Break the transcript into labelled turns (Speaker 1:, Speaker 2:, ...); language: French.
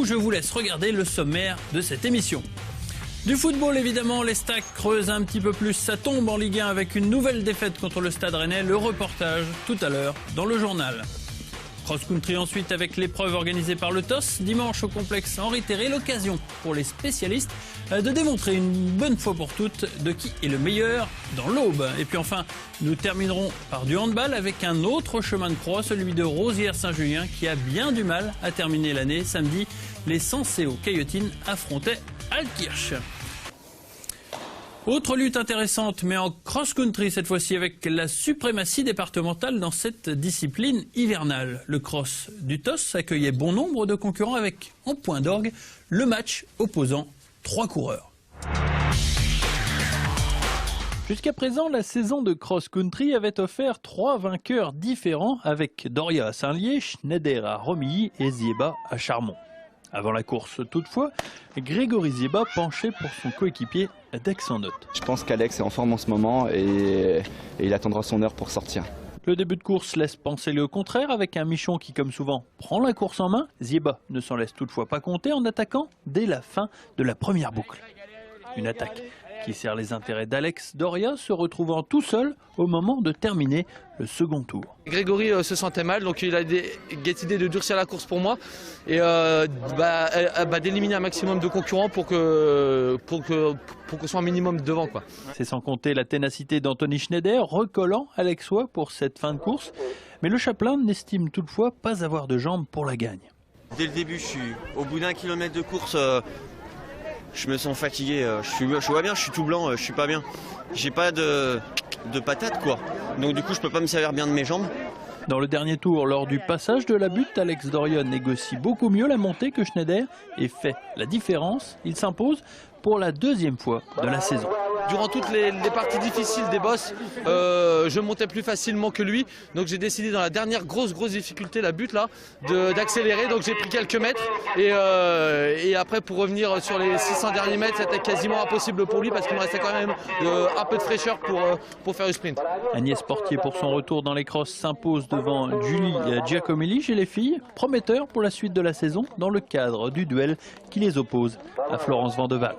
Speaker 1: coup, je vous laisse regarder le sommaire de cette émission. Du football évidemment, les Stacks creusent un petit peu plus sa tombe en Ligue 1 avec une nouvelle défaite contre le Stade Rennais. Le reportage tout à l'heure dans le journal. Cross-country ensuite avec l'épreuve organisée par le TOS. Dimanche au complexe Henri Terré, l'occasion pour les spécialistes de démontrer une bonne fois pour toutes de qui est le meilleur dans l'Aube. Et puis enfin, nous terminerons par du handball avec un autre chemin de croix, celui de Rosières-Saint-Julien qui a bien du mal à terminer l'année. Samedi, les Senseo Caillotines affrontaient Altkirch. Autre lutte intéressante, mais en cross-country cette fois-ci avec la suprématie départementale dans cette discipline hivernale. Le cross du TOS accueillait bon nombre de concurrents avec, en point d'orgue, le match opposant 3 coureurs. Jusqu'à présent, la saison de cross-country avait offert 3 vainqueurs différents avec Doria à Saint-Lié, Schneider à Romilly et Zieba à Charmont. Avant la course, toutefois, Grégory Zieba penchait pour son coéquipier Dex en note.
Speaker 2: Je pense qu'Alex est en forme en ce moment et il attendra son heure pour sortir.
Speaker 1: Le début de course laisse penser le contraire avec un Michon qui, comme souvent, prend la course en main. Zieba ne s'en laisse toutefois pas compter en attaquant dès la fin de la première boucle. Une attaque qui sert les intérêts d'Alex Doria, se retrouvant tout seul au moment de terminer le second tour.
Speaker 3: Grégory se sentait mal, donc il a décidé de durcir la course pour moi et d'éliminer un maximum de concurrents pour qu'on soit un minimum devant, quoi.
Speaker 1: C'est sans compter la ténacité d'Anthony Schneider, recollant Alexois pour cette fin de course. Mais le Chapelain n'estime toutefois pas avoir de jambes pour la gagne.
Speaker 4: Dès le début, au bout d'un kilomètre de course, je me sens fatigué. Je vois bien, je suis tout blanc, je suis pas bien. J'ai pas de patate, quoi. Donc du coup, je peux pas me servir bien de mes jambes.
Speaker 1: Dans le dernier tour, lors du passage de la butte, Alex Doria négocie beaucoup mieux la montée que Schneider et fait la différence. Il s'impose pour la 2e fois de la saison.
Speaker 3: Durant toutes les parties difficiles des bosses, je montais plus facilement que lui. Donc j'ai décidé dans la dernière grosse difficulté, la butte là, d'accélérer. Donc j'ai pris quelques mètres. Et après pour revenir sur les 600 derniers mètres, c'était quasiment impossible pour lui parce qu'il me restait quand même un peu de fraîcheur pour faire le sprint.
Speaker 1: Agnès Portier pour son retour dans les crosses s'impose devant Julie Giacomelli chez les filles. Prometteur pour la suite de la saison dans le cadre du duel qui les oppose à Florence Vandeval.